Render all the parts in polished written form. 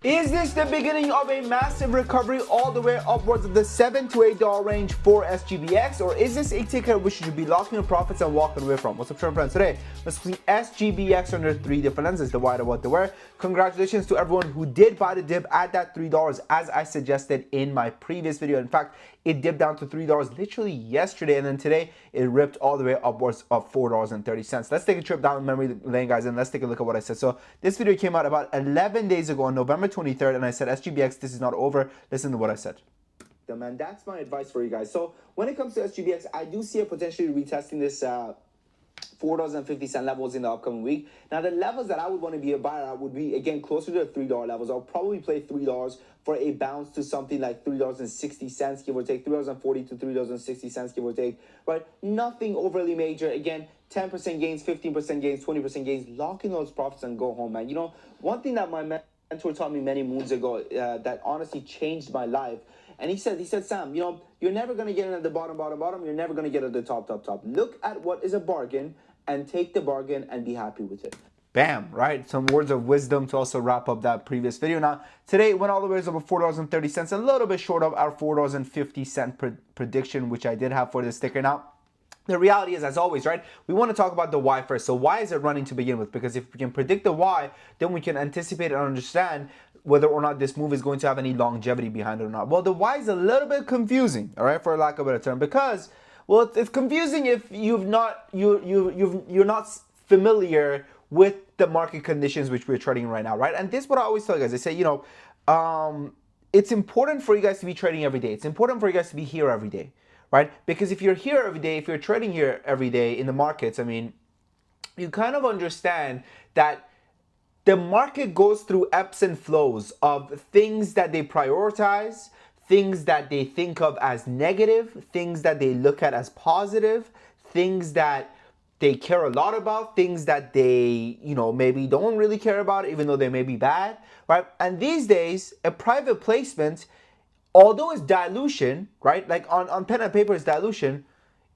Is this the beginning of a massive recovery all the way upwards of the $7 to $8 range for SGBX, or is this a ticker which you should be locking your profits and walking away from? What's up, friends? Today, let's see SGBX under three different lenses: the why, the what, the where. Congratulations to everyone who did buy the dip at that $3 as I suggested in my previous video. In fact, it dipped down to $3 literally yesterday, and then today it ripped all the way upwards of $4.30. Let's take a trip down memory lane, guys, and let's take a look at what I said. So this video came out about 11 days ago on November 23rd, and I said, SGBX, this is not over. Listen to what I said. Man, that's my advice for you guys. So when it comes to SGBX, I do see it potentially retesting this $4.50 levels in the upcoming week. Now, the levels that I would want to be a buyer at would be, again, closer to the $3 levels. I'll probably play $3 for a bounce to something like $3.60, give or take, $3.40 to $3.60, give or take, right? Nothing overly major. Again, 10% gains, 15% gains, 20% gains. Lock in those profits and go home, man. You know, one thing that my mentor taught me many moons ago that honestly changed my life. And he said, Sam, you know, you're never going to get in at the bottom. You're never going to get at the top. Look at what is a bargain and take the bargain and be happy with it. Bam, right? Some words of wisdom to also wrap up that previous video. Now, today it went all the way up to $4.30, a little bit short of our $4.50 prediction, which I did have for this ticker. Now, the reality is, as always, right, we want to talk about the why first. So why is it running to begin with? Because if we can predict the why, then we can anticipate and understand whether or not this move is going to have any longevity behind it or not. Well, the why is a little bit confusing, all right, for lack of a better term, because, well, it's confusing if you're not familiar with the market conditions which we're trading right now, right? And this is what I always tell you guys. I say, you know, it's important for you guys to be trading every day. It's important for you guys to be here every day, right? Because if you're here every day, if you're trading here every day in the markets, I mean, you kind of understand that the market goes through ebbs and flows of things that they prioritize, things that they think of as negative, things that they look at as positive, things that they care a lot about, things that they, you know, maybe don't really care about, even though they may be bad, right? And these days, a private placement, although it's dilution, right? Like on pen and paper, it's dilution.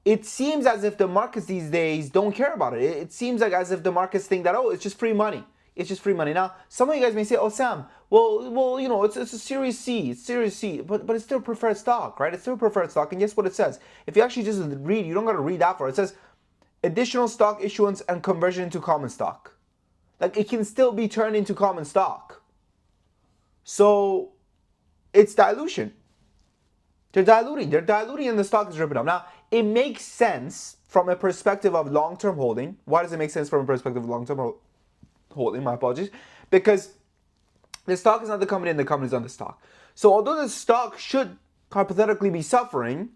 It seems as if the markets these days don't care about it. It seems like as if the markets think that, oh, it's just free money. It's just free money. Now, some of you guys may say, oh, Sam, well, you know, it's a Series C. It's Series C, but it's still preferred stock, right? It's still preferred stock. And guess what it says? If you actually just read, you don't got to read that far. It says additional stock issuance and conversion into common stock. Like, it can still be turned into common stock. So it's dilution. They're diluting and the stock is ripping up. Now, it makes sense from a perspective of long-term holding. Why does it make sense from a perspective of long-term holding? My apologies. Because the stock is not the company and the company is not the stock. So although the stock should hypothetically be suffering,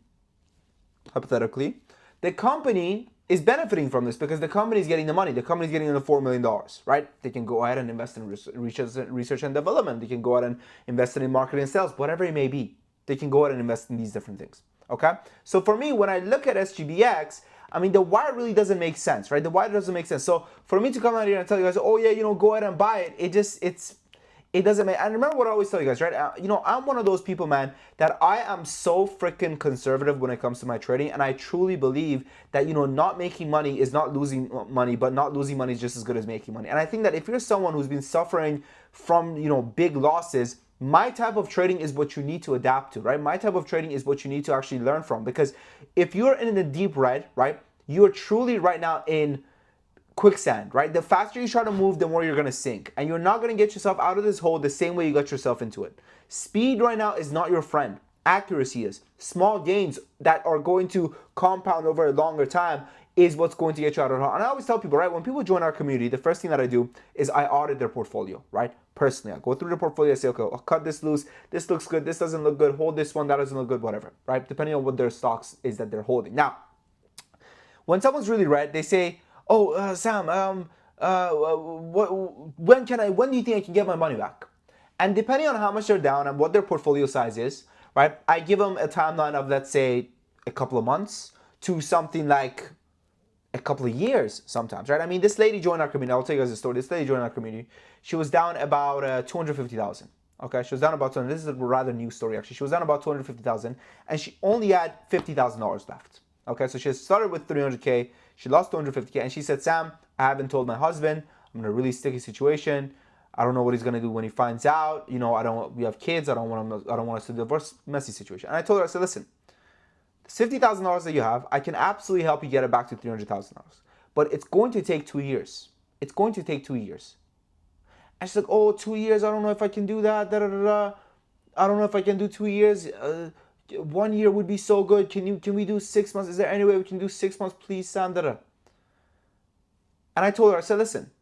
the company is benefiting from this because the company is getting the money. The company is getting the $4 million, right? They can go ahead and invest in research and development. They can go ahead and invest in marketing and sales, whatever it may be. They can go ahead and invest in these different things, okay? So for me, when I look at SGBX, I mean, the why really doesn't make sense, right? The why doesn't make sense. So for me to come out here and tell you guys, oh yeah, you know, go ahead and buy it, it doesn't make, and remember what I always tell you guys, right? You know, I'm one of those people, man, that I am so freaking conservative when it comes to my trading, and I truly believe that, you know, not making money is not losing money, but not losing money is just as good as making money. And I think that if you're someone who's been suffering from, you know, big losses, my type of trading is what you need to adapt to, right? My type of trading is what you need to actually learn from, because if you're in the deep red, right, you're truly right now in quicksand, right? The faster you try to move, the more you're going to sink. And you're not going to get yourself out of this hole the same way you got yourself into it. Speed right now is not your friend. Accuracy is. Small gains that are going to compound over a longer time is what's going to get you out of the hole. And I always tell people, right, when people join our community, the first thing that I do is I audit their portfolio, right? Personally, I go through the portfolio, I say, okay, I'll cut this loose. This looks good. This doesn't look good. Hold this one. That doesn't look good, whatever, right? Depending on what their stocks is that they're holding. Now, when someone's really red, they say, oh, Sam, when do you think I can get my money back? And depending on how much they're down and what their portfolio size is, right, I give them a timeline of, let's say, a couple of months to something like a couple of years sometimes, right? I mean, this lady joined our community. I'll tell you guys a story. This lady joined our community. She was down about 250,000. Okay, she was down about 200. This is a rather new story, actually. She was down about 250,000, and she only had $50,000 left. Okay, so she started with 300K. She lost 250K, and she said, Sam, I haven't told my husband. I'm in a really sticky situation. I don't know what he's gonna do when he finds out. We have kids. I don't want us to divorce. Messy situation. And I told her, I said, listen, this $50,000 that you have, I can absolutely help you get it back to $300,000. But it's going to take 2 years. It's going to take 2 years. And she's like, oh, 2 years, I don't know if I can do that. I don't know if I can do 2 years. 1 year would be so good. Can we do 6 months? Is there any way we can do 6 months, please, Sam? And I told her, I said, listen,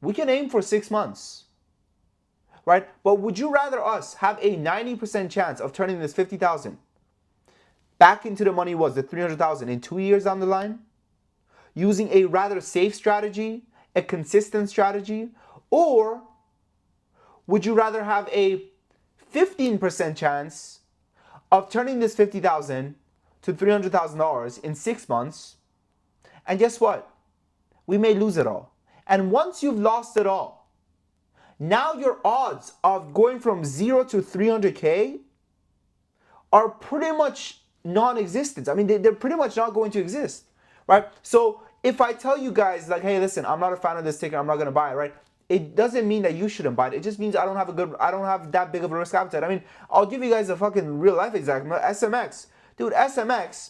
we can aim for 6 months, right? But would you rather us have a 90% chance of turning this 50,000 back into the money was the 300,000 in 2 years down the line, using a rather safe strategy, a consistent strategy, or would you rather have a 15% chance of turning this 50,000 to $300,000 in 6 months? And guess what? We may lose it all. And once you've lost it all, now your odds of going from 0 to 300K are pretty much non-existent. I mean, they're pretty much not going to exist, right? So if I tell you guys like, hey, listen, I'm not a fan of this ticker, I'm not going to buy it, right? It doesn't mean that you shouldn't buy it. It just means I don't have that big of a risk appetite. I mean, I'll give you guys a fucking real life example. SMX. Dude, SMX.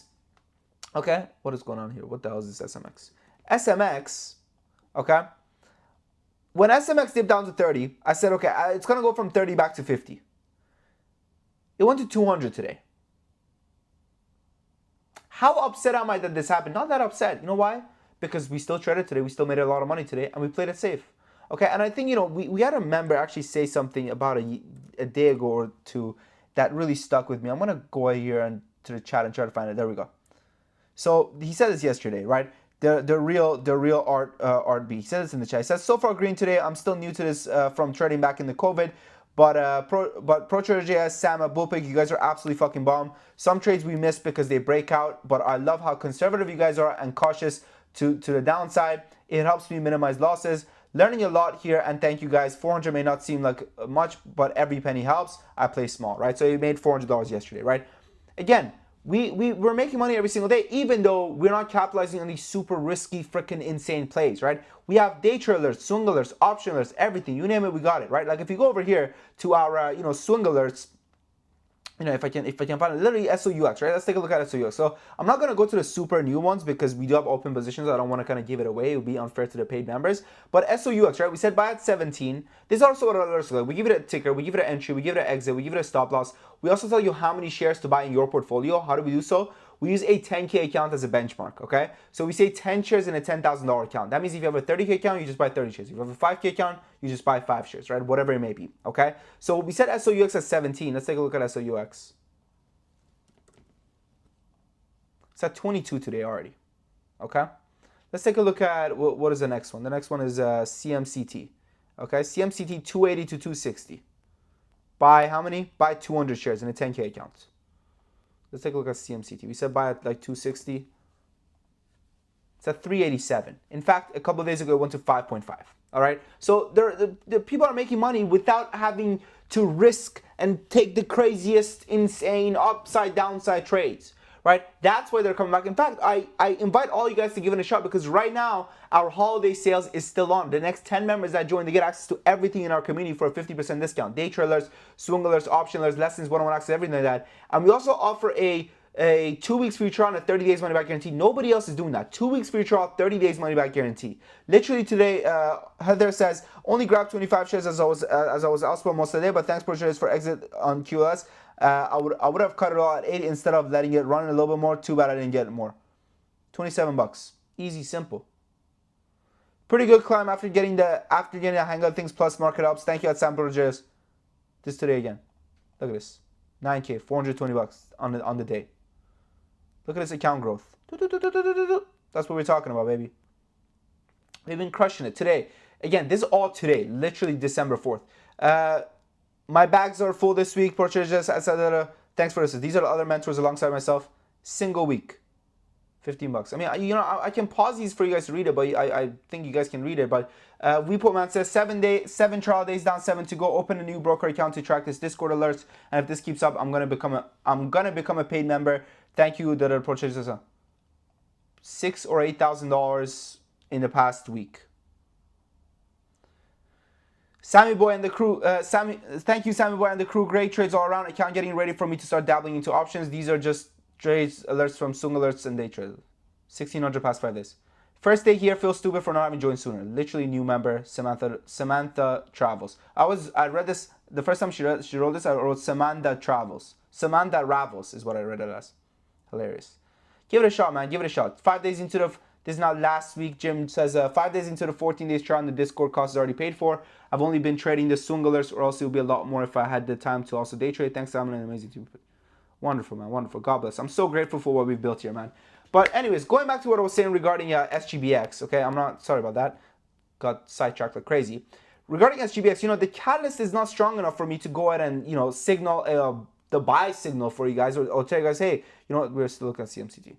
Okay, what is going on here? What the hell is this SMX? SMX, okay? When SMX dipped down to 30, I said, okay, it's going to go from 30 back to 50. It went to 200 today. How upset am I that this happened? Not that upset. You know why? Because we still traded today. We still made a lot of money today, and we played it safe. Okay, and I think, we had a member actually say something about a day ago or two that really stuck with me. I'm going to go here and to the chat and try to find it. There we go. So he said this yesterday, right? The real Art B. He said this in the chat. He says, so far green today. I'm still new to this from trading back in the COVID. But ProTrader.js, Sam, Bullpig, you guys are absolutely fucking bomb. Some trades we missed because they break out, but I love how conservative you guys are and cautious to the downside. It helps me minimize losses. Learning a lot here, and thank you guys. 400 may not seem like much, but every penny helps. I play small, right? So you made $400 yesterday, right? Again, we're making money every single day, even though we're not capitalizing on these super risky, freaking insane plays, right? We have day swing alerts, option alerts, everything. You name it, we got it, right? Like if you go over here to our, swing alerts, if I can find it, literally SOUX, right? Let's take a look at SOUX. So I'm not going to go to the super new ones because we do have open positions. I don't want to kind of give it away. It would be unfair to the paid members. But SOUX, right? We said buy at 17. This is also what alerts look like. We give it a ticker, we give it an entry, we give it an exit, we give it a stop loss. We also tell you how many shares to buy in your portfolio. How do we do so? We use a 10K account as a benchmark, okay? So we say 10 shares in a $10,000 account. That means if you have a 30K account, you just buy 30 shares. If you have a 5K account, you just buy 5 shares, right? Whatever it may be, okay? So we set SOUX at 17. Let's take a look at SOUX. It's at 22 today already, okay? Let's take a look at, what is the next one? The next one is CMCT, okay? CMCT 280 to 260. Buy how many? Buy 200 shares in a 10K account. Let's take a look at CMCT. We said buy at like 260. It's at 387. In fact, a couple of days ago, it went to 5.5. All right. So the people are making money without having to risk and take the craziest, insane upside downside trades. Right? That's why they're coming back. In fact, I invite all you guys to give it a shot because right now our holiday sales is still on. The next 10 members that join, they get access to everything in our community for a 50% discount. Day trailers, swing alerts, option alerts, lessons, one-on-one access, everything like that. And we also offer a 2 weeks free trial and a 30 days money back guarantee. Nobody else is doing that. 2 weeks free trial, 30 days money back guarantee. Literally today, Heather says only grab 25 shares as I was elsewhere most of the day, but thanks for shares for exit on QLS. I would have cut it all at 8 instead of letting it run a little bit more. Too bad I didn't get more. 27 bucks. Easy, simple. Pretty good climb after getting the hang of things plus market ups. Thank you at Sam Rogers. This today again. Look at this. 9K, 420 bucks on the day. Look at this account growth. That's what we're talking about, baby. We've been crushing it today. Again, this is all today, literally December 4th. My bags are full this week. Purchases, etc. Thanks for this. These are the other mentors alongside myself. Single week, 15 bucks. I mean, I can pause these for you guys to read it, but I think you guys can read it. But WePoman says 7 trial days down, 7 to go. Open a new broker account to track this Discord alerts. And if this keeps up, I'm gonna become a paid member. Thank you, the purchases. $6,000 or $8,000 in the past week. Sammy Boy and the crew, thank you, Sammy Boy and the crew. Great trades all around. Account getting ready for me to start dabbling into options. These are just trades alerts from Sung Alerts and day trade. 1600 past 5 days. First day here, feel stupid for not having joined sooner. Literally new member, Samantha Travels. I read this, the first time she wrote this, I wrote Samantha Travels. Samantha Ravels is what I read it as. Hilarious. Give it a shot, man. Give it a shot. 5 days into the, this is now last week. Jim says 5 days into the 14 days trial and the Discord cost is already paid for. I've only been trading the swing alerts, or else it would be a lot more if I had the time to also day trade. Thanks, Simon, and amazing team. Wonderful, man. Wonderful. God bless. I'm so grateful for what we've built here, man. But anyways, going back to what I was saying regarding SGBX, okay? I'm not, sorry about that. Got sidetracked like crazy. Regarding SGBX, you know, the catalyst is not strong enough for me to go ahead and, you know, signal the buy signal for you guys, or tell you guys, hey, you know what, we're still looking at CMCG.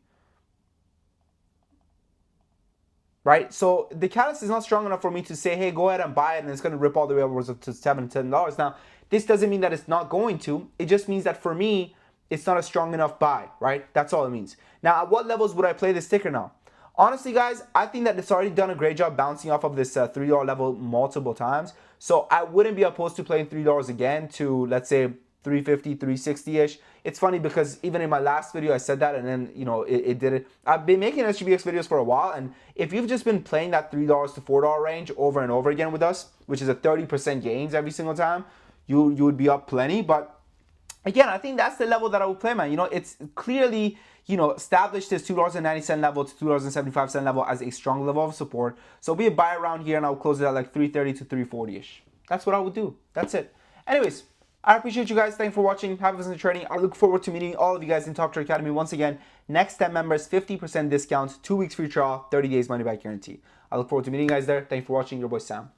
Right? So the catalyst is not strong enough for me to say, hey, go ahead and buy it, and it's going to rip all the way upwards to $7 to $10. Now, this doesn't mean that it's not going to. It just means that for me, it's not a strong enough buy, right? That's all it means. Now, at what levels would I play this ticker now? Honestly, guys, I think that it's already done a great job bouncing off of this $3 level multiple times. So I wouldn't be opposed to playing $3 again to, let's say, 350, 360-ish. It's funny because even in my last video, I said that, and then, you know, it did it. I've been making SGBX videos for a while, and if you've just been playing that $3 to $4 range over and over again with us, which is a 30% gains every single time, you would be up plenty. But again, I think that's the level that I would play, man. You know, it's clearly, you know, established this $2.90 level to $2.75 level as a strong level of support. So be a buy around here, and I'll close it at like 330 to 340-ish. That's what I would do. That's it. Anyways, I appreciate you guys. Thanks for watching. Have fun in trading. I look forward to meeting all of you guys in Top Trade Academy. Once again, next 10 members, 50% discount, 2 weeks free trial, 30 days money back guarantee. I look forward to meeting you guys there. Thanks for watching. Your boy Sam.